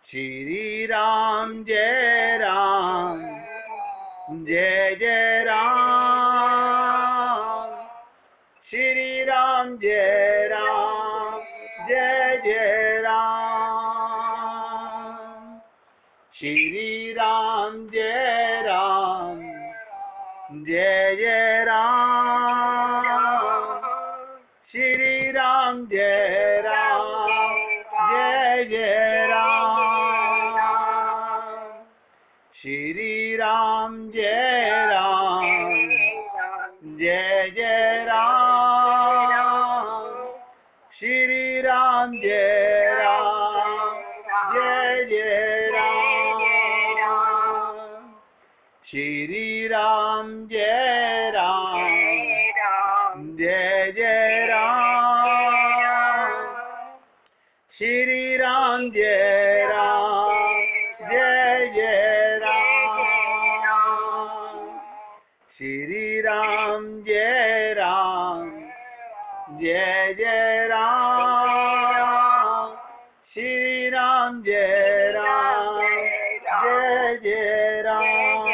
श्री राम जय राम, जय जय राम। श्री राम जय राम, जय जय राम। श्री राम जय राम, जय जय राम। श्री राम जय राम, जय जय राम। श्री राम जय राम, जय जय राम। श्री राम जय राम, जय जय राम। श्री राम जय राम, जय जय राम। श्री राम जय राम, जय जय राम। श्री राम जय राम, जय जय राम। श्री राम जय राम, जय जय राम।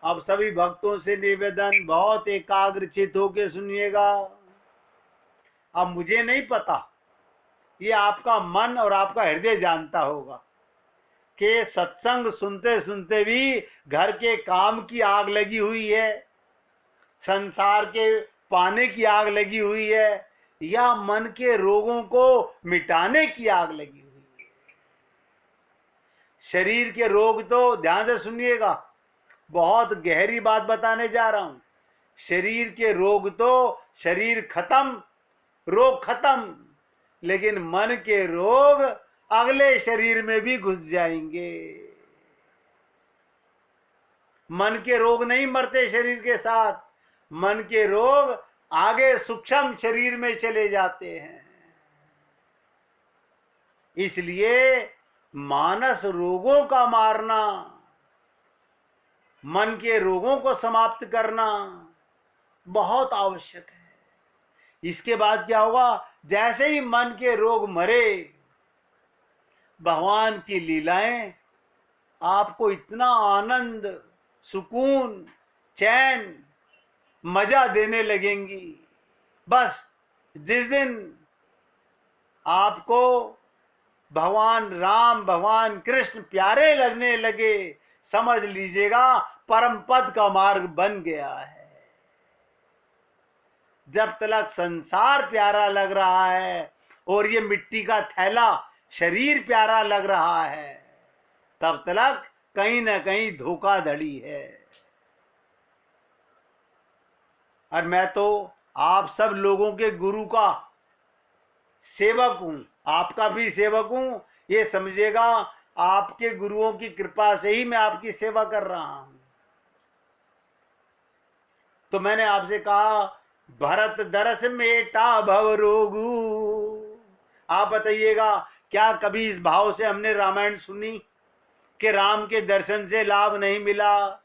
अब सभी भक्तों से निवेदन, बहुत एकाग्रचित होकर सुनिएगा। अब मुझे नहीं पता, ये आपका मन और आपका हृदय जानता होगा कि सत्संग सुनते सुनते भी घर के काम की आग लगी हुई है, संसार के पाने की आग लगी हुई है, या मन के रोगों को मिटाने की आग लगी हुई है। शरीर के रोग तो ध्यान से सुनिएगा, बहुत गहरी बात बताने जा रहा हूं। शरीर के रोग तो शरीर खत्म, रोग खत्म, लेकिन मन के रोग अगले शरीर में भी घुस जाएंगे। मन के रोग नहीं मरते शरीर के साथ, मन के रोग आगे सूक्ष्म शरीर में चले जाते हैं। इसलिए मानस रोगों का मारना, मन के रोगों को समाप्त करना बहुत आवश्यक है। इसके बाद क्या होगा, जैसे ही मन के रोग मरे, भगवान की लीलाएं आपको इतना आनंद, सुकून, चैन, मजा देने लगेंगी। बस जिस दिन आपको भगवान राम, भगवान कृष्ण प्यारे लगने लगे, समझ लीजिएगा परम पद का मार्ग बन गया है। जब तक संसार प्यारा लग रहा है और ये मिट्टी का थैला शरीर प्यारा लग रहा है, तब तक कहीं ना कहीं धोखाधड़ी है। और मैं तो आप सब लोगों के गुरु का सेवक हूं, आपका भी सेवक हूं। ये समझिएगा आपके गुरुओं की कृपा से ही मैं आपकी सेवा कर रहा हूं। तो मैंने आपसे कहा, भरत दरस मेटा भव रोगू। आप बताइएगा, क्या कभी इस भाव से हमने रामायण सुनी कि राम के दर्शन से लाभ नहीं मिला?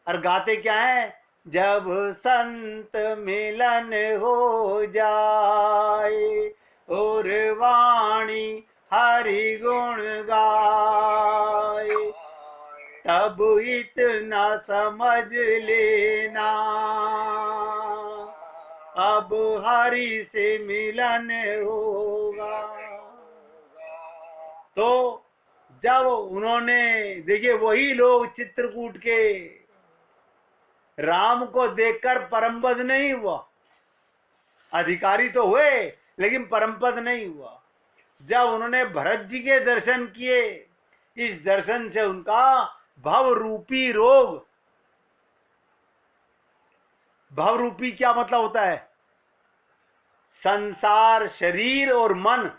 और गाते क्या है, जब संत मिलन हो जाए और वाणी हरि गुण गाए, तब इतना समझ लेना अब हरि से मिलन होगा। तो जब उन्होंने, देखिए वही लोग चित्रकूट के राम को देखकर परमपद नहीं हुआ, अधिकारी तो हुए लेकिन परमपद नहीं हुआ। जब उन्होंने भरत जी के दर्शन किए, इस दर्शन से उनका भव रूपी रोग, भव रूपी क्या मतलब होता है? संसार, शरीर और मन,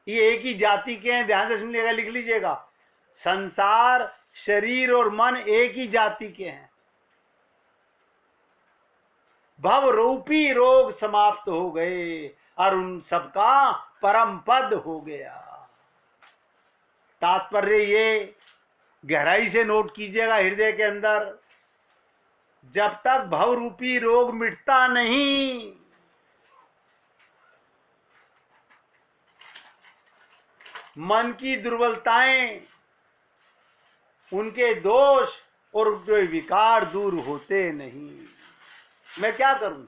ये एक ही जाति के हैं, ध्यान से सुनिएगा, लिख लीजिएगा। संसार, शरीर और मन एक ही जाति के हैं। भव रूपी रोग समाप्त हो गए और उन सबका परम पद हो गया। तात्पर्य ये गहराई से नोट कीजिएगा हृदय के अंदर, जब तक भव रूपी रोग मिटता नहीं, मन की दुर्बलताएं, उनके दोष और उनके विकार दूर होते नहीं। मैं क्या करूं?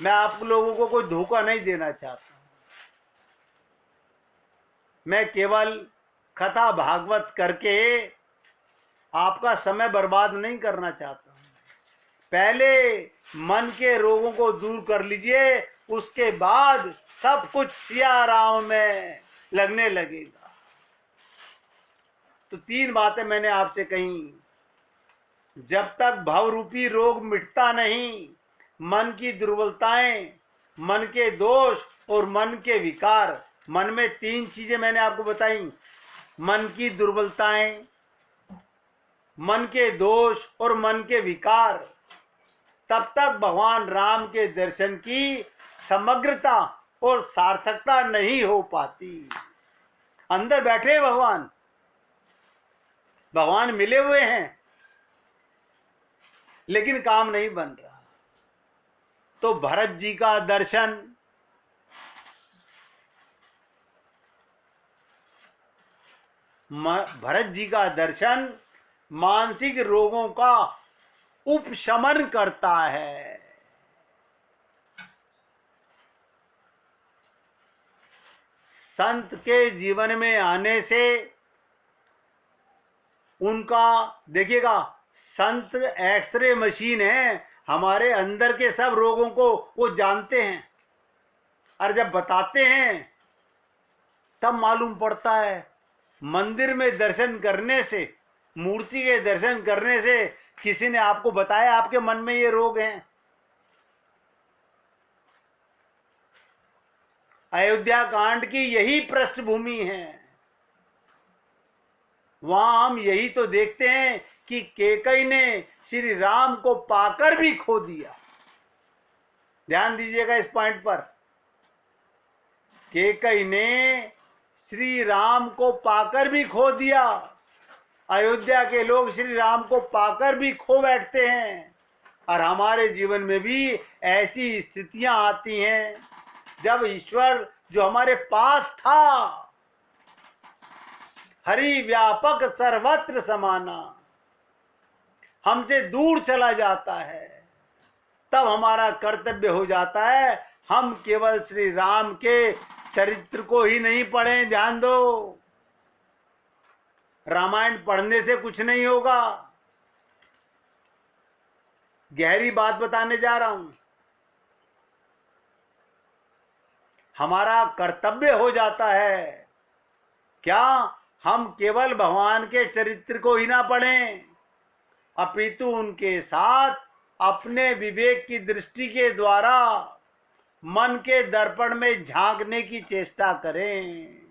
मैं आप लोगों को कोई धोखा नहीं देना चाहता। मैं केवल कथा भागवत करके आपका समय बर्बाद नहीं करना चाहता। पहले मन के रोगों को दूर कर लीजिए, उसके बाद सब कुछ सिया राम में लगने लगेगा। तो 3 बातें मैंने आपसे कही। जब तक भवरूपी रोग मिटता नहीं, मन की दुर्बलताएं, मन के दोष और मन के विकार, मन में 3 चीजें मैंने आपको बताई, मन की दुर्बलताएं, मन के दोष और मन के विकार, तब तक भगवान राम के दर्शन की समग्रता और सार्थकता नहीं हो पाती। अंदर बैठे भगवान, भगवान मिले हुए हैं, लेकिन काम नहीं बन रहा। तो भरत जी का दर्शन, भरत जी का दर्शन मानसिक रोगों का उपशमन करता है। संत के जीवन में आने से उनका, देखिएगा, संत एक्सरे मशीन है, हमारे अंदर के सब रोगों को वो जानते हैं, और जब बताते हैं तब मालूम पड़ता है। मंदिर में दर्शन करने से, मूर्ति के दर्शन करने से किसी ने आपको बताया आपके मन में ये रोग हैं? अयोध्या कांड की यही पृष्ठभूमि है। वहां हम यही तो देखते हैं कि कैकेयी ने श्री राम को पाकर भी खो दिया। ध्यान दीजिएगा इस पॉइंट पर। कैकेयी ने श्री राम को पाकर भी खो दिया। अयोध्या के लोग श्री राम को पाकर भी खो बैठते हैं, और हमारे जीवन में भी ऐसी स्थितियां आती हैं जब ईश्वर जो हमारे पास था, हरि व्यापक सर्वत्र समाना, हमसे दूर चला जाता है। तब हमारा कर्तव्य हो जाता है हम केवल श्री राम के चरित्र को ही नहीं पढ़ें। ध्यान दो, रामायण पढ़ने से कुछ नहीं होगा। गहरी बात बताने जा रहा हूं। हमारा कर्तव्य हो जाता है क्या, हम केवल भगवान के चरित्र को ही ना पढ़ें, अपितु उनके साथ अपने विवेक की दृष्टि के द्वारा मन के दर्पण में झांकने की चेष्टा करें,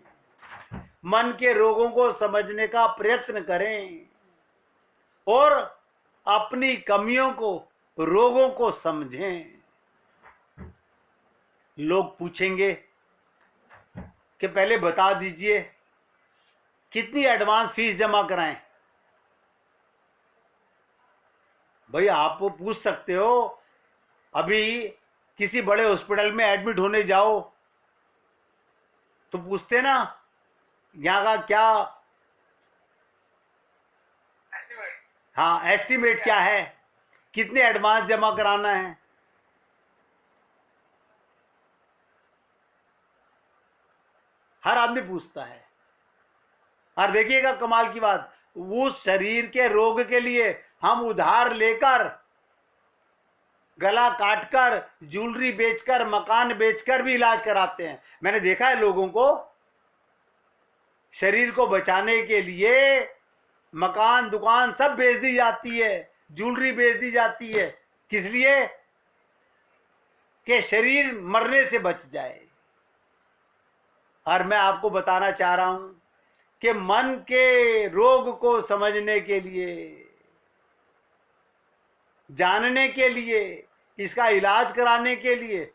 मन के रोगों को समझने का प्रयत्न करें, और अपनी कमियों को, रोगों को समझें। लोग पूछेंगे कि पहले बता दीजिए कितनी एडवांस फीस जमा कराएं। भाई आप पूछ सकते हो, अभी किसी बड़े हॉस्पिटल में एडमिट होने जाओ तो पूछते ना, यहाँ का क्या, हाँ, एस्टिमेट क्या है, कितने एडवांस जमा कराना है। हर आदमी पूछता है। और देखिएगा कमाल की बात, उस शरीर के रोग के लिए हम उधार लेकर, गला काटकर, ज्वेलरी बेचकर, मकान बेचकर भी इलाज कराते हैं। मैंने देखा है लोगों को, शरीर को बचाने के लिए मकान, दुकान सब बेच दी जाती है, ज्वेलरी बेच दी जाती है। किस लिए? कि शरीर मरने से बच जाए। और मैं आपको बताना चाह रहा हूं कि मन के रोग को समझने के लिए, जानने के लिए, इसका इलाज कराने के लिए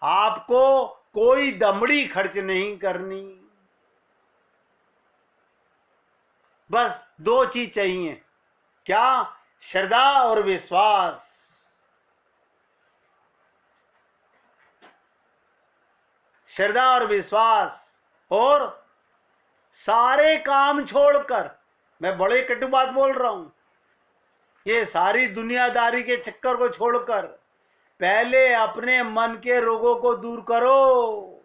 आपको कोई दमड़ी खर्च नहीं करनी। बस 2 चीज चाहिए। क्या? श्रद्धा और विश्वास। श्रद्धा और विश्वास। और सारे काम छोड़कर, मैं बड़े कटु बात बोल रहा हूं, ये सारी दुनियादारी के चक्कर को छोड़कर पहले अपने मन के रोगों को दूर करो।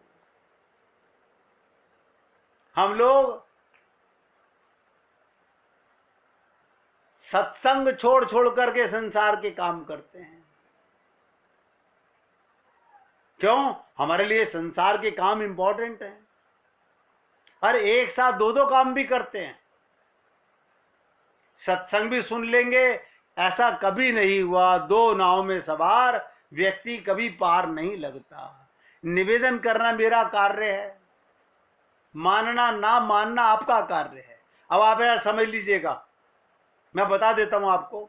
हम लोग सत्संग छोड़ छोड़ करके संसार के काम करते हैं। क्यों? हमारे लिए संसार के काम इंपॉर्टेंट हैं, और एक साथ दो दो काम भी करते हैं। सत्संग भी सुन लेंगे, ऐसा कभी नहीं हुआ। दो नाव में सवार व्यक्ति कभी पार नहीं लगता। निवेदन करना मेरा कार्य है, मानना ना मानना आपका कार्य है। अब आप ऐसा समझ लीजिएगा, मैं बता देता हूं आपको।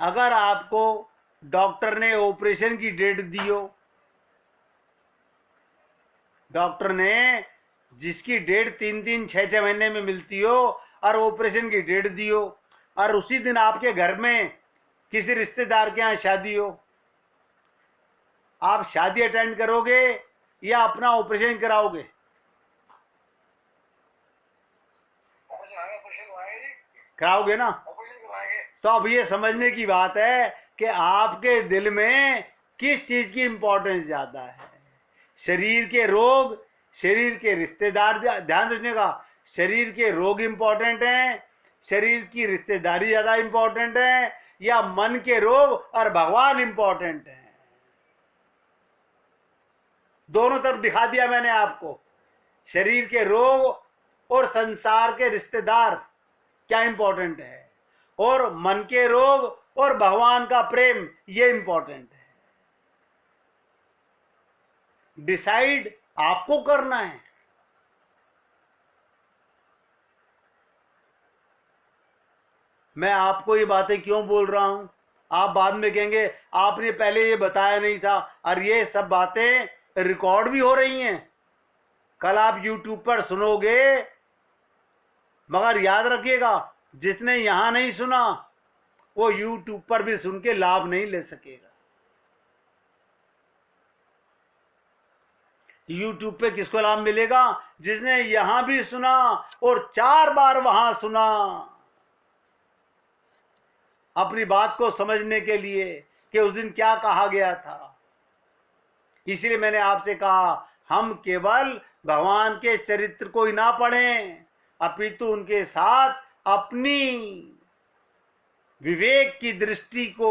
अगर आपको डॉक्टर ने ऑपरेशन की डेट दी हो, डॉक्टर ने जिसकी डेट 3-3, 6-6 महीने में मिलती हो, और ऑपरेशन की डेट दी हो, और उसी दिन आपके घर में किसी रिश्तेदार के यहाँ शादी हो, आप शादी अटेंड करोगे या अपना ऑपरेशन कराओगे? कराओगे ना। तो अब ये समझने की बात है कि आपके दिल में किस चीज की इंपॉर्टेंस ज्यादा है। शरीर के रोग, शरीर के रिश्तेदार, ध्यान रखने का, शरीर के रोग इंपॉर्टेंट हैं, शरीर की रिश्तेदारी ज्यादा इंपॉर्टेंट है, या मन के रोग और भगवान इंपॉर्टेंट है? दोनों तरफ दिखा दिया मैंने आपको। शरीर के रोग और संसार के रिश्तेदार क्या इंपॉर्टेंट है, और मन के रोग और भगवान का प्रेम ये इंपॉर्टेंट है। डिसाइड आपको करना है। मैं आपको ये बातें क्यों बोल रहा हूं? आप बाद में कहेंगे आपने पहले ये बताया नहीं था, और ये सब बातें रिकॉर्ड भी हो रही हैं। कल आप YouTube पर सुनोगे, मगर याद रखिएगा, जिसने यहां नहीं सुना वो YouTube पर भी सुन के लाभ नहीं ले सकेगा। YouTube पे किसको लाभ मिलेगा? जिसने यहां भी सुना और 4 बार वहां सुना, अपनी बात को समझने के लिए कि उस दिन क्या कहा गया था। इसलिए मैंने आपसे कहा, हम केवल भगवान के चरित्र को ही ना पढ़ें, अपितु उनके साथ अपनी विवेक की दृष्टि को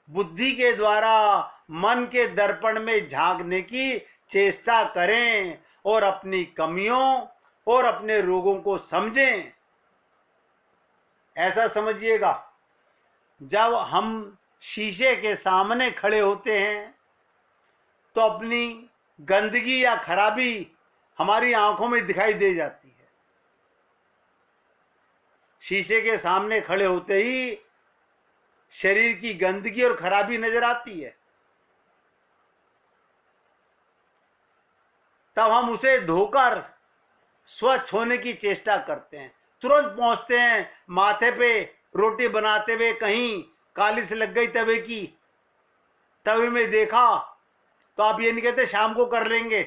बुद्धि के द्वारा मन के दर्पण में झांकने की चेष्टा करें, और अपनी कमियों और अपने रोगों को समझें। ऐसा समझिएगा, जब हम शीशे के सामने खड़े होते हैं तो अपनी गंदगी या खराबी हमारी आंखों में दिखाई दे जाती है। शीशे के सामने खड़े होते ही शरीर की गंदगी और खराबी नजर आती है, तब हम उसे धोकर स्वच्छ होने की चेष्टा करते हैं। तुरंत पहुंचते हैं माथे पे रोटी बनाते हुए, कहीं कालिस लग गई तवे की, तवे में देखा, तो आप ये नहीं कहते शाम को कर लेंगे।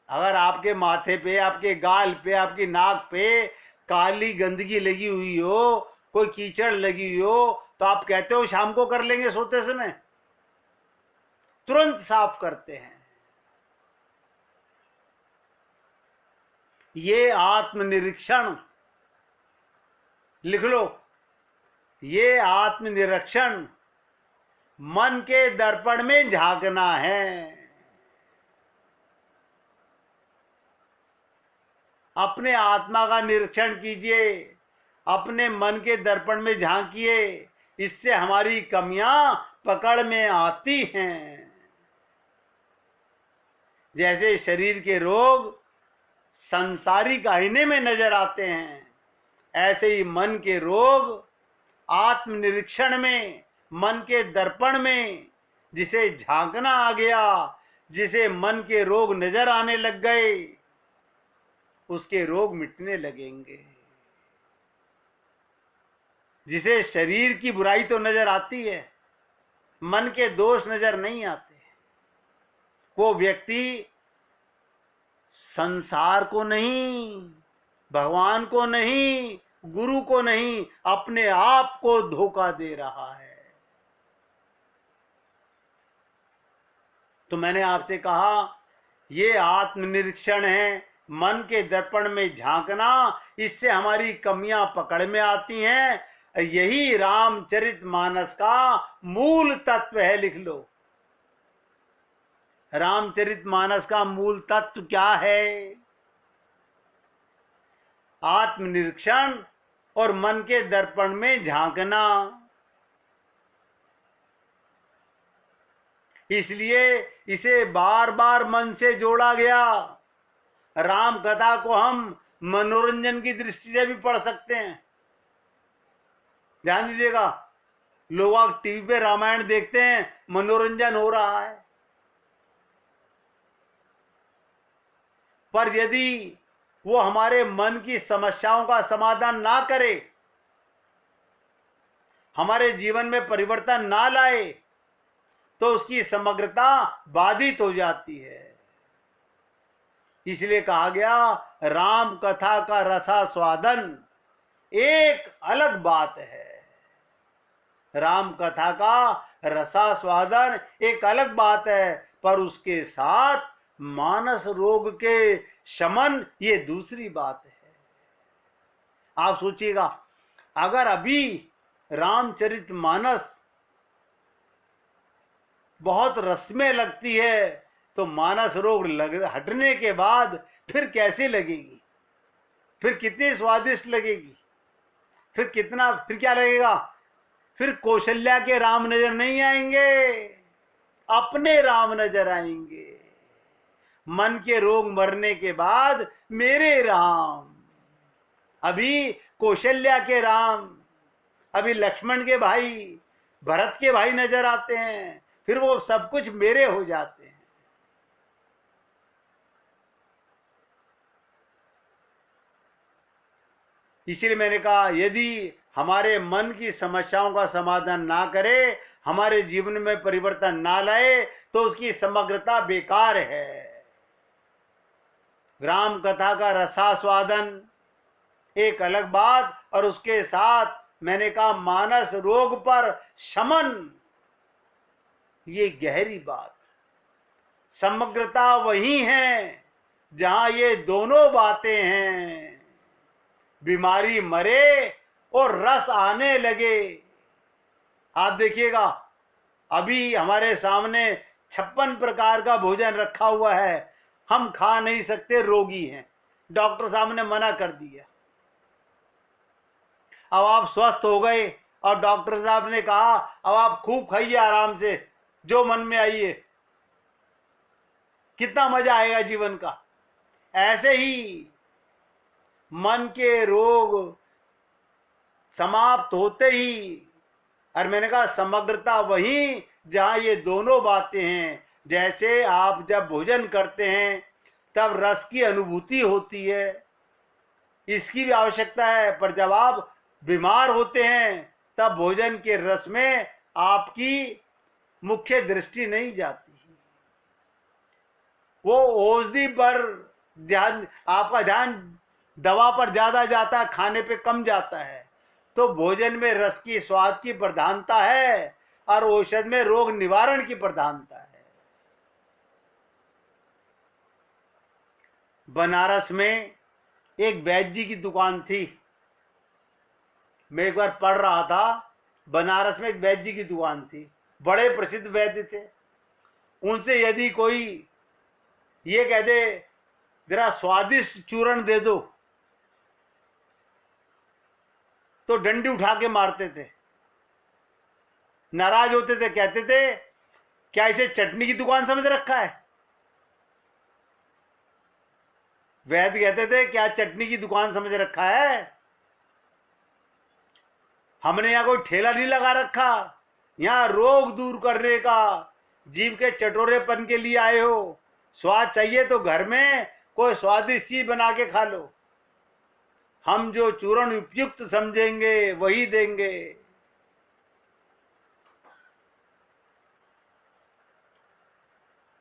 अगर आपके माथे पे, आपके गाल पे, आपकी नाक पे काली गंदगी लगी हुई हो, कोई कीचड़ लगी हुई हो, तो आप कहते हो शाम को कर लेंगे सोते समय? तुरंत साफ करते हैं। ये आत्मनिरीक्षण लिख लो, ये आत्मनिरीक्षण मन के दर्पण में झांकना है। अपने आत्मा का निरीक्षण कीजिए, अपने मन के दर्पण में झांकिए, इससे हमारी कमियां पकड़ में आती हैं। जैसे शरीर के रोग संसारिक आईने में नजर आते हैं, ऐसे ही मन के रोग आत्मनिरीक्षण में, मन के दर्पण में जिसे झांकना आ गया, जिसे मन के रोग नजर आने लग गए, उसके रोग मिटने लगेंगे। जिसे शरीर की बुराई तो नजर आती है, मन के दोष नजर नहीं आते, वो व्यक्ति संसार को नहीं, भगवान को नहीं, गुरु को नहीं, अपने आप को धोखा दे रहा है। तो मैंने आपसे कहा ये आत्मनिरीक्षण है, मन के दर्पण में झांकना, इससे हमारी कमियां पकड़ में आती हैं। यही रामचरितमानस का मूल तत्व है। लिख लो, रामचरितमानस का मूल तत्व क्या है? आत्मनिरीक्षण और मन के दर्पण में झांकना। इसलिए इसे बार बार मन से जोड़ा गया। राम कथा को हम मनोरंजन की दृष्टि से भी पढ़ सकते हैं। ध्यान दीजिएगा, लोग टीवी पे रामायण देखते हैं, मनोरंजन हो रहा है। पर यदि वो हमारे मन की समस्याओं का समाधान ना करे, हमारे जीवन में परिवर्तन ना लाए, तो उसकी समग्रता बाधित हो जाती है। इसलिए कहा गया राम कथा का रसास्वादन एक अलग बात है। राम कथा का रसास्वादन एक अलग बात है, पर उसके साथ मानस रोग के शमन ये दूसरी बात है। आप सोचिएगा, अगर अभी रामचरितमानस बहुत रसमय लगती है, तो मानस रोग हटने के बाद फिर कैसे लगेगी? फिर कितनी स्वादिष्ट लगेगी? फिर क्या लगेगा? फिर कौशल्या के राम नजर नहीं आएंगे, अपने राम नजर आएंगे। मन के रोग मरने के बाद मेरे राम, अभी कौशल्या के राम, अभी लक्ष्मण के भाई, भरत के भाई नजर आते हैं, फिर वो सब कुछ मेरे हो जाते हैं। इसलिए मैंने कहा यदि हमारे मन की समस्याओं का समाधान ना करे, हमारे जीवन में परिवर्तन ना लाए, तो उसकी समग्रता बेकार है। राम कथा का रसास्वादन एक अलग बात, और उसके साथ मैंने कहा मानस रोग पर शमन, ये गहरी बात। समग्रता वही है जहां ये दोनों बातें हैं। बीमारी मरे और रस आने लगे। आप देखिएगा, अभी हमारे सामने 56 प्रकार का भोजन रखा हुआ है, हम खा नहीं सकते, रोगी हैं, डॉक्टर साहब ने मना कर दिया। अब आप स्वस्थ हो गए और डॉक्टर साहब ने कहा अब आप खूब खाइए, आराम से, जो मन में आइए, कितना मजा आएगा जीवन का। ऐसे ही मन के रोग समाप्त होते ही, और मैंने कहा समग्रता वही जहां ये दोनों बातें हैं। जैसे आप जब भोजन करते हैं तब रस की अनुभूति होती है, इसकी भी आवश्यकता है, पर जब आप बीमार होते हैं तब भोजन के रस में आपकी मुख्य दृष्टि नहीं जाती। वो औषधि पर ध्यान, आपका ध्यान दवा पर ज्यादा जाता है, खाने पे कम जाता है। तो भोजन में रस की, स्वाद की प्रधानता है, और औषध में रोग निवारण की प्रधानता है। बनारस में एक वैद्य जी की दुकान थी। मैं एक बार पढ़ रहा था, बनारस में एक वैद्य जी की दुकान थी, बड़े प्रसिद्ध वैद्य थे। उनसे यदि कोई ये कह दे जरा स्वादिष्ट चूर्ण दे दो, तो डंडी उठा के मारते थे, नाराज होते थे, कहते थे क्या इसे चटनी की दुकान समझ रखा है? वैद्य कहते थे क्या चटनी की दुकान समझ रखा है? हमने यहां कोई ठेला नहीं लगा रखा, यहां रोग दूर करने का, जीव के चटोरेपन के लिए आए हो। स्वाद चाहिए तो घर में कोई स्वादिष्ट चीज बना के खा लो, हम जो चूर्ण उपयुक्त समझेंगे वही देंगे।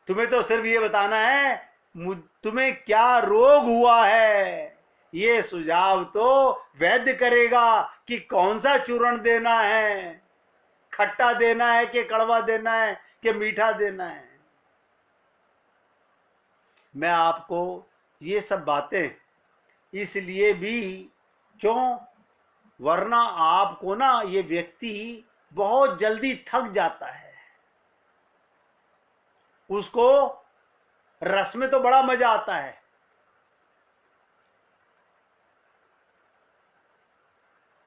तुम्हें तो सिर्फ ये बताना है तुम्हें क्या रोग हुआ है। ये सुझाव तो वैद्य करेगा कि कौन सा चूर्ण देना है, खट्टा देना है कि कड़वा देना है कि मीठा देना है। मैं आपको ये सब बातें इसलिए भी, क्यों, वरना आपको ना ये व्यक्ति बहुत जल्दी थक जाता है। उसको रस में तो बड़ा मजा आता है,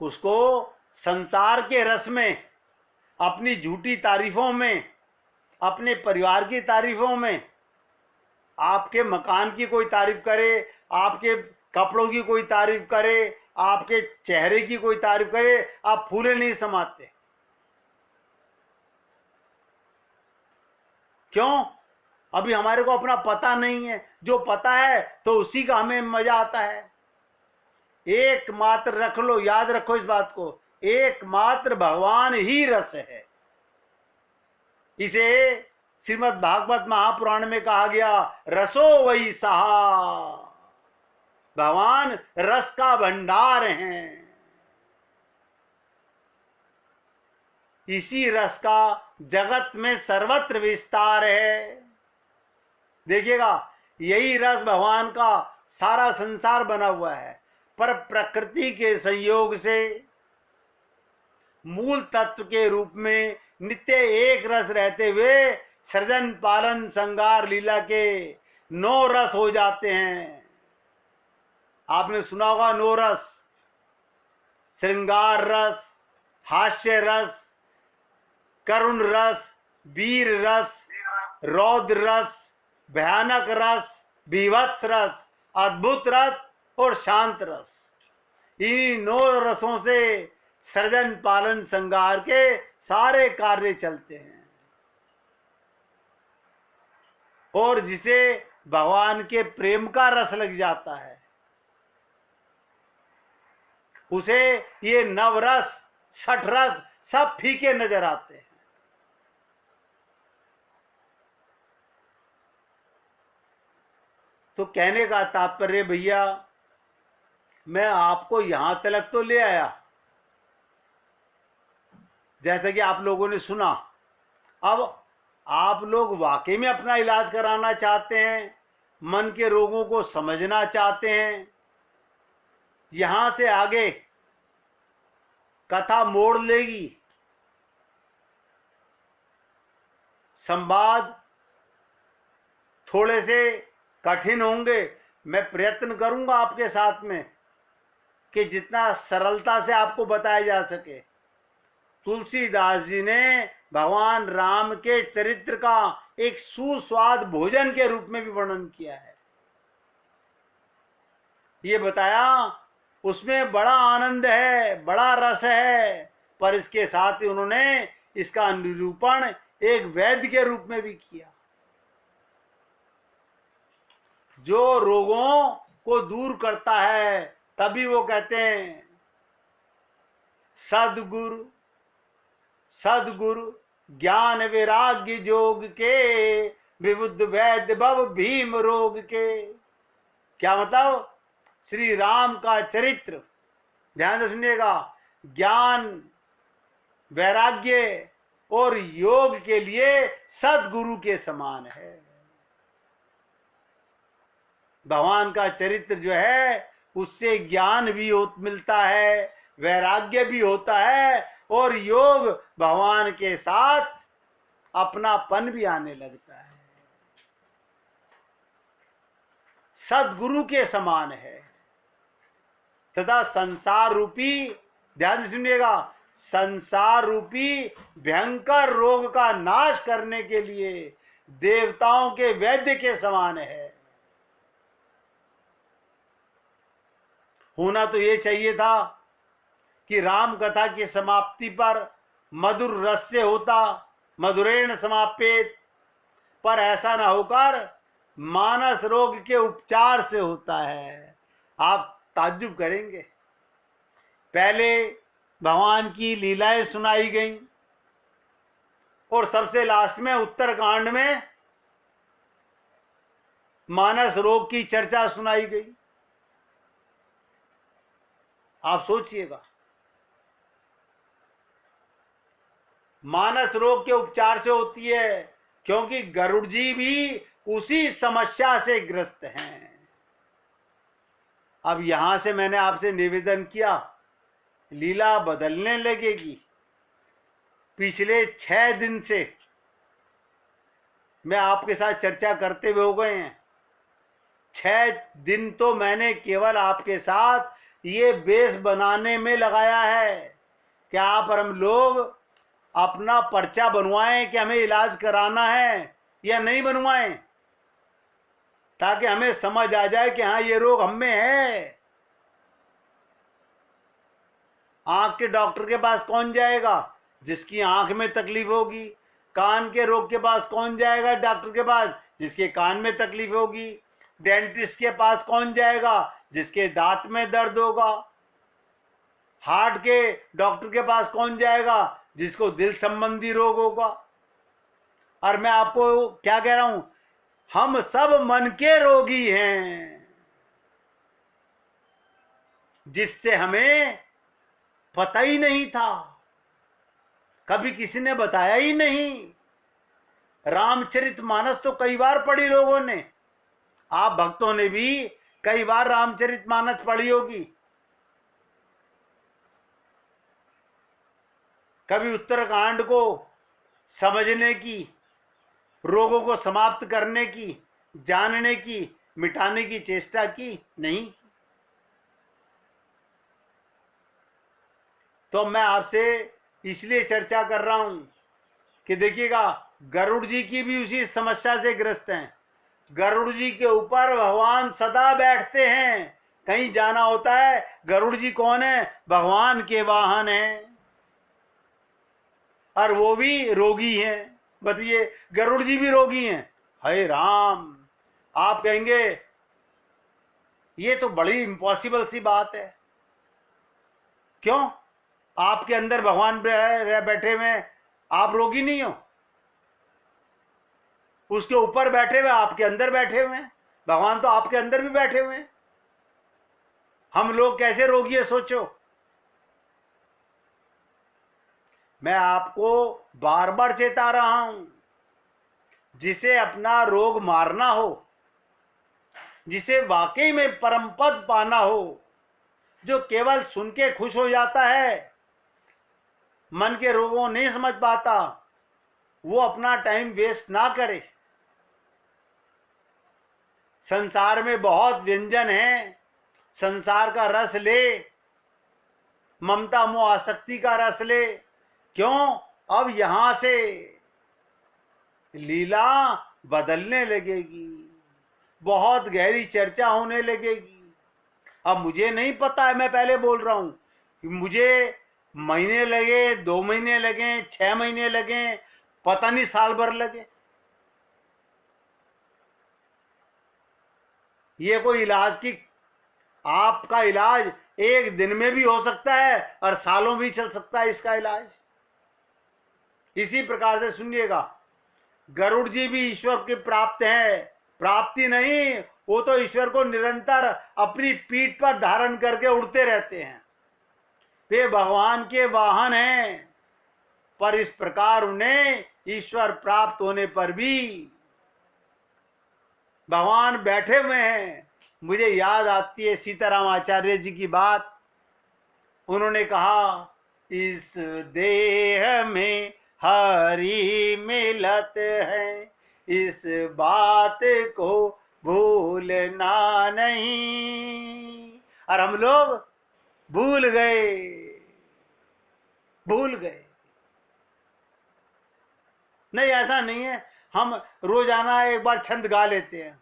उसको संसार के रस में, अपनी झूठी तारीफों में, अपने परिवार की तारीफों में, आपके मकान की कोई तारीफ करे, आपके कपड़ों की कोई तारीफ करे, आपके चेहरे की कोई तारीफ करे, आप फूले नहीं समाते। क्यों? अभी हमारे को अपना पता नहीं है। जो पता है तो उसी का हमें मजा आता है। एकमात्र रख लो, याद रखो इस बात को, एकमात्र भगवान ही रस है। इसे श्रीमद् भागवत महापुराण में कहा गया, रसो वही सहा, भगवान रस का भंडार हैं। इसी रस का जगत में सर्वत्र विस्तार है। देखिएगा, यही रस भगवान का सारा संसार बना हुआ है, पर प्रकृति के संयोग से मूल तत्व के रूप में नित्य एक रस रहते हुए सृजन पालन संगार लीला के 9 रस हो जाते हैं। आपने सुना होगा 9 रस, श्रृंगार रस, हास्य रस, करुण रस, वीर रस, रौद्र रस, भयानक रस, बीभत्स रस, अद्भुत रस और शांत रस। इन 9 रसों से सृजन पालन संगार के सारे कार्य चलते हैं। और जिसे भगवान के प्रेम का रस लग जाता है, उसे ये नवरस 60 रस सब फीके नजर आते हैं। तो कहने का तात्पर्य भैया, मैं आपको यहां तक तो ले आया, जैसे कि आप लोगों ने सुना। अब आप लोग वाकई में अपना इलाज कराना चाहते हैं, मन के रोगों को समझना चाहते हैं, यहां से आगे कथा मोड़ लेगी, संवाद थोड़े से कठिन होंगे। मैं प्रयत्न करूंगा आपके साथ में कि जितना सरलता से आपको बताया जा सके। तुलसीदास जी ने भगवान राम के चरित्र का एक सुस्वाद भोजन के रूप में भी वर्णन किया है। ये बताया उसमें बड़ा आनंद है, बड़ा रस है, पर इसके साथ ही उन्होंने इसका निरूपण एक वैद्य के रूप में भी किया। जो रोगों को दूर करता है, तभी वो कहते हैं सदगुरु, सदगुरु ज्ञान वैराग्य जोग के, विबुद्ध वैद्य भव भीम रोग के। क्या मतलब? श्री राम का चरित्र ध्यान से सुनिएगा, ज्ञान वैराग्य और योग के लिए सदगुरु के समान है। भगवान का चरित्र जो है उससे ज्ञान भी मिलता है, वैराग्य भी होता है, और योग भगवान के साथ अपनापन भी आने लगता है। सदगुरु के समान है। तथा संसार रूपी, ध्यान से सुनिएगा, संसार रूपी भयंकर रोग का नाश करने के लिए देवताओं के वैद्य के समान है। होना तो ये चाहिए था कि राम कथा की समाप्ति पर मधुर रस से होता, मधुरेण समापेत, पर ऐसा ना होकर मानस रोग के उपचार से होता है। आप ताज्जुब करेंगे। पहले भगवान की लीलाएं सुनाई गईं और सबसे लास्ट में उत्तरकांड में मानस रोग की चर्चा सुनाई गई। आप सोचिएगा, मानस रोग के उपचार से होती है, क्योंकि गरुड़ जी भी उसी समस्या से ग्रस्त हैं। अब यहां से मैंने आपसे निवेदन किया, लीला बदलने लगेगी। पिछले 6 दिन से मैं आपके साथ चर्चा करते हुए हो गए हैं। 6 दिन तो मैंने केवल आपके साथ ये बेस बनाने में लगाया है कि आप और हम लोग अपना पर्चा बनवाएं कि हमें इलाज कराना है या नहीं बनवाएं, ताकि हमें समझ आ जाए कि हाँ ये रोग हम में है। आंख के डॉक्टर के पास कौन जाएगा? जिसकी आंख में तकलीफ होगी। कान के रोग के पास कौन जाएगा डॉक्टर के पास? जिसके कान में तकलीफ होगी। डेंटिस्ट के पास कौन जाएगा? जिसके दांत में दर्द होगा। हार्ट के डॉक्टर के पास कौन जाएगा? जिसको दिल संबंधी रोग होगा। और मैं आपको क्या कह रहा हूं, हम सब मन के रोगी हैं, जिससे हमें पता ही नहीं था, कभी किसी ने बताया ही नहीं। रामचरितमानस तो कई बार पढ़ी लोगों ने, आप भक्तों ने भी कई बार रामचरितमानस पढ़ी होगी। कभी उत्तरकांड को समझने की, रोगों को समाप्त करने की, जानने की, मिटाने की चेष्टा की नहीं। तो मैं आपसे इसलिए चर्चा कर रहा हूं कि देखिएगा, गरुड़ जी की भी उसी समस्या से ग्रस्त हैं। गरुड़ जी के ऊपर भगवान सदा बैठते हैं। कहीं जाना होता है, गरुड़ जी कौन है? भगवान के वाहन हैं, और वो भी रोगी हैं। बताइए, गरुड़ जी भी रोगी हैं। हे राम, आप कहेंगे ये तो बड़ी इम्पॉसिबल सी बात है। क्यों? आपके अंदर भगवान बैठे हुए हैं, आप रोगी नहीं हो? उसके ऊपर बैठे हुए, आपके अंदर बैठे हुए हैं। भगवान तो आपके अंदर भी बैठे हुए हैं। हम लोग कैसे रोगी है सोचो। मैं आपको बार बार चेता रहा हूं, जिसे अपना रोग मारना हो, जिसे वाकई में परम पद पाना हो, जो केवल सुन के खुश हो जाता है, मन के रोगों नहीं समझ पाता, वो अपना टाइम वेस्ट ना करे। संसार में बहुत व्यंजन है, संसार का रस ले, ममता मोह आसक्ति का रस ले। क्यों? अब यहां से लीला बदलने लगेगी, बहुत गहरी चर्चा होने लगेगी। अब मुझे नहीं पता है, मैं पहले बोल रहा हूं कि मुझे महीने लगे, 2 महीने लगे, 6 महीने लगे, पता नहीं साल भर लगे, ये कोई इलाज की, आपका इलाज 1 दिन में भी हो सकता है और सालों भी चल सकता है इसका इलाज। इसी प्रकार से सुनिएगा, गरुड़ जी भी ईश्वर के प्राप्त हैं। प्राप्ति नहीं, वो तो ईश्वर को निरंतर अपनी पीठ पर धारण करके उड़ते रहते हैं। वे भगवान के वाहन हैं, पर इस प्रकार उन्हें ईश्वर प्राप्त होने पर भी भगवान बैठे हुए हैं। मुझे याद आती है सीताराम आचार्य जी की बात। उन्होंने कहा, इस देह में हरि मिलत है, इस बात को भूलना नहीं। और हम लोग भूल गए। नहीं, ऐसा नहीं है। हम रोजाना एक बार छंद गा लेते हैं,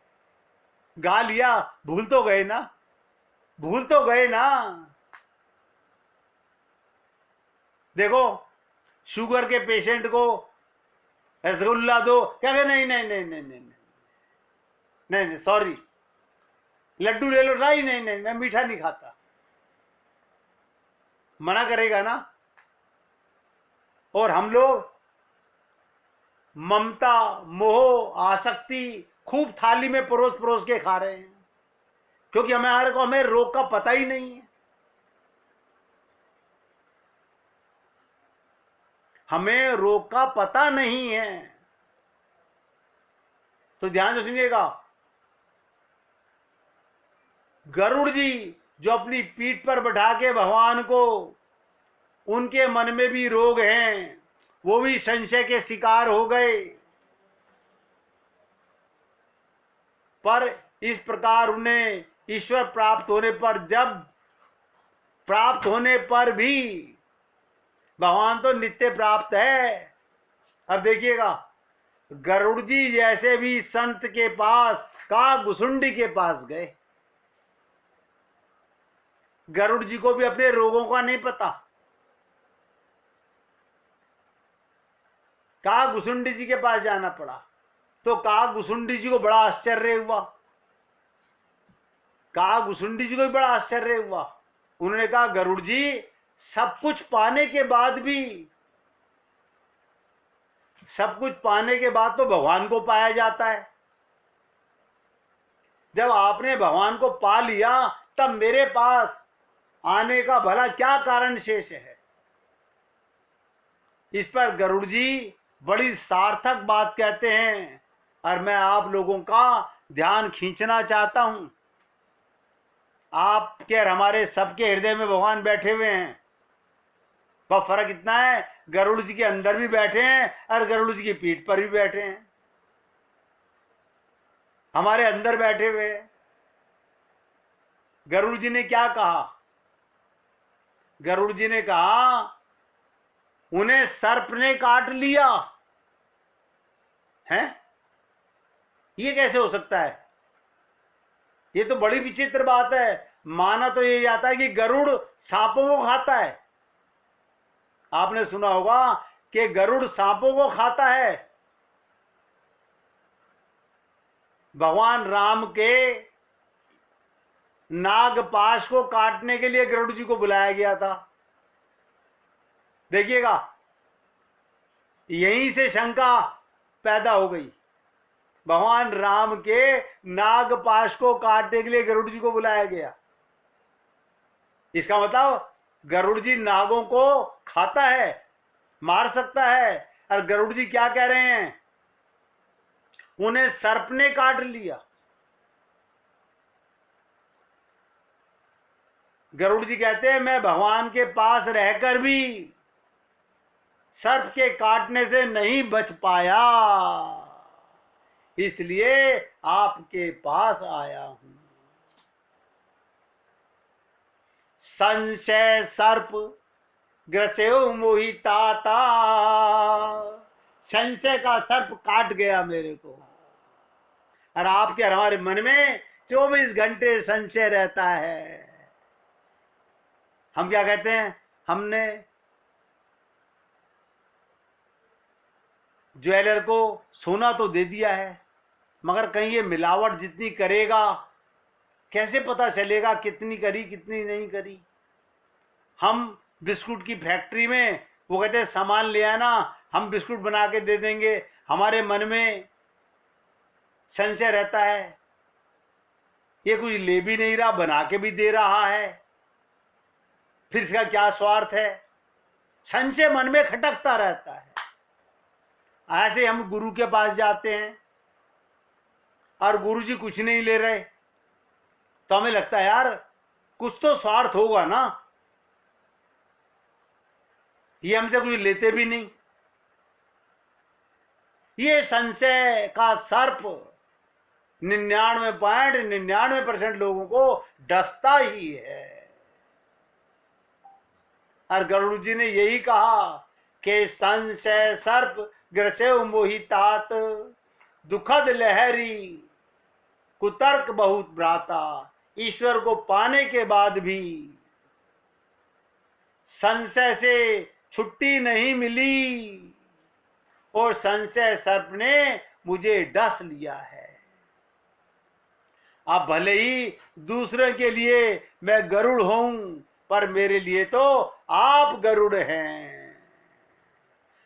गा लिया, भूल तो गए ना। देखो, शुगर के पेशेंट को रसगुल्ला दो, क्या कहे? नहीं, सॉरी, लड्डू ले लो। नहीं, मैं मीठा नहीं खाता, मना करेगा ना। और हम लोग ममता मोह आसक्ति खूब थाली में परोस परोस के खा रहे हैं, क्योंकि हमें रोग का पता ही नहीं है। हमें रोग का पता नहीं है। तो ध्यान से सुनिएगा, गरुड़ जी जो अपनी पीठ पर बैठा के भगवान को, उनके मन में भी रोग हैं, वो भी संशय के शिकार हो गए। पर इस प्रकार उन्हें ईश्वर प्राप्त होने पर भी भगवान तो नित्य प्राप्त है। अब देखिएगा, गरुड़ जी जैसे भी संत के पास कागभुसुंडी के पास गए, गरुड़ जी को भी अपने रोगों का नहीं पता। कागभुसुंडी जी के पास जाना पड़ा, तो कागभुसुंडी जी को बड़ा आश्चर्य हुआ। कागभुसुंडी जी को भी बड़ा आश्चर्य हुआ। उन्होंने कहा, गरुड़ जी, सब कुछ पाने के बाद तो भगवान को पाया जाता है। जब आपने भगवान को पा लिया, तब मेरे पास आने का भला क्या कारण शेष है। इस पर गरुड़ जी बड़ी सार्थक बात कहते हैं, और मैं आप लोगों का ध्यान खींचना चाहता हूं। आपके और हमारे सबके हृदय में भगवान बैठे हुए हैं। पर फर्क इतना है, गरुड़ जी के अंदर भी बैठे हैं और गरुड़ जी की पीठ पर भी बैठे हैं। हमारे अंदर बैठे हुए हैं। गरुड़ जी ने क्या कहा? गरुड़ जी ने कहा, उन्हें सर्प ने काट लिया है। ये कैसे हो सकता है? ये तो बड़ी विचित्र बात है। माना तो ये जाता है कि गरुड़ सांपों को खाता है। आपने सुना होगा कि गरुड़ सांपों को खाता है। भगवान राम के नागपाश को काटने के लिए गरुड़ जी को बुलाया गया था। देखिएगा, यहीं से शंका पैदा हो गई। भगवान राम के नागपाश को काटने के लिए गरुड़ जी को बुलाया गया। इसका मतलब गरुड़ जी नागों को खाता है, मार सकता है। और गरुड़ जी क्या कह रहे हैं? उन्हें सर्प ने काट लिया। गरुड़ जी कहते हैं, मैं भगवान के पास रहकर भी सर्प के काटने से नहीं बच पाया, इसलिए आपके पास आया हूं। संशय सर्प ग्रसेव मोहिताता, संशय का सर्प काट गया मेरे को। और आपके और हमारे मन में 24 घंटे संशय रहता है। हम क्या कहते हैं? हमने ज्वेलर को सोना तो दे दिया है, मगर कहीं ये मिलावट जितनी करेगा, कैसे पता चलेगा कितनी करी कितनी नहीं करी। हम बिस्कुट की फैक्ट्री में, वो कहते हैं सामान ले आना, हम बिस्कुट बना के दे देंगे। हमारे मन में संशय रहता है, ये कुछ ले भी नहीं रहा, बना के भी दे रहा है, फिर इसका क्या स्वार्थ है? संशय मन में खटकता रहता है। ऐसे हम गुरु के पास जाते हैं और गुरु जी कुछ नहीं ले रहे, तो हमें लगता है यार कुछ तो स्वार्थ होगा ना, ये हमसे कुछ लेते भी नहीं। ये संशय का सर्प 99.99% लोगों को डसता ही है। और गरुड़ जी ने यही कहा कि संशय सर्प ग्रसेव मोहितात, दुखद लहरी कुतर्क बहुत भ्राता। ईश्वर को पाने के बाद भी संशय से छुट्टी नहीं मिली, और संशय सर्प ने मुझे डस लिया है। अब भले ही दूसरे के लिए मैं गरुड़ हूं, पर मेरे लिए तो आप गरुड़ हैं।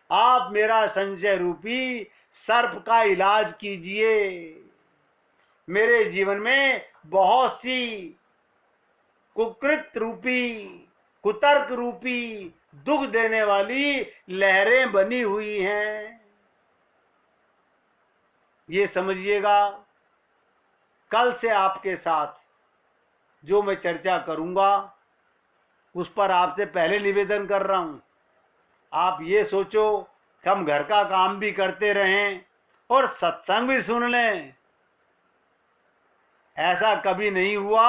आप मेरा संशय रूपी सर्प का इलाज कीजिए। मेरे जीवन में बहुत सी कुकृत रूपी, कुतर्क रूपी, दुख देने वाली लहरें बनी हुई हैं। ये समझिएगा, कल से आपके साथ जो मैं चर्चा करूंगा उस पर आपसे पहले निवेदन कर रहा हूं, आप ये सोचो कि हम घर का काम भी करते रहें और सत्संग भी सुन लें। ऐसा कभी नहीं हुआ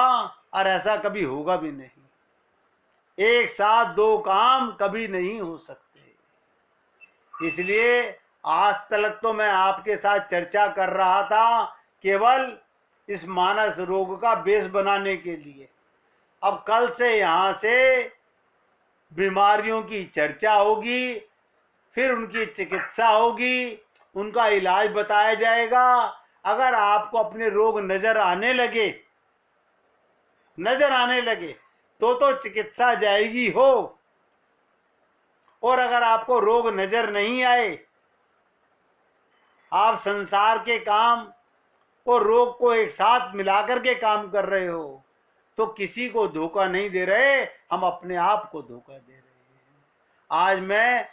और ऐसा कभी होगा भी नहीं। एक साथ दो काम कभी नहीं हो सकते। इसलिए आज तक तो मैं आपके साथ चर्चा कर रहा था केवल इस मानस रोग का बेस बनाने के लिए। अब कल से यहाँ से बीमारियों की चर्चा होगी, फिर उनकी चिकित्सा होगी, उनका इलाज बताया जाएगा। अगर आपको अपने रोग नजर आने लगे तो चिकित्सा जाएगी हो, और अगर आपको रोग नजर नहीं आए, आप संसार के काम और रोग को एक साथ मिलाकर के काम कर रहे हो, तो किसी को धोखा नहीं दे रहे, हम अपने आप को धोखा दे रहे हैं। आज मैं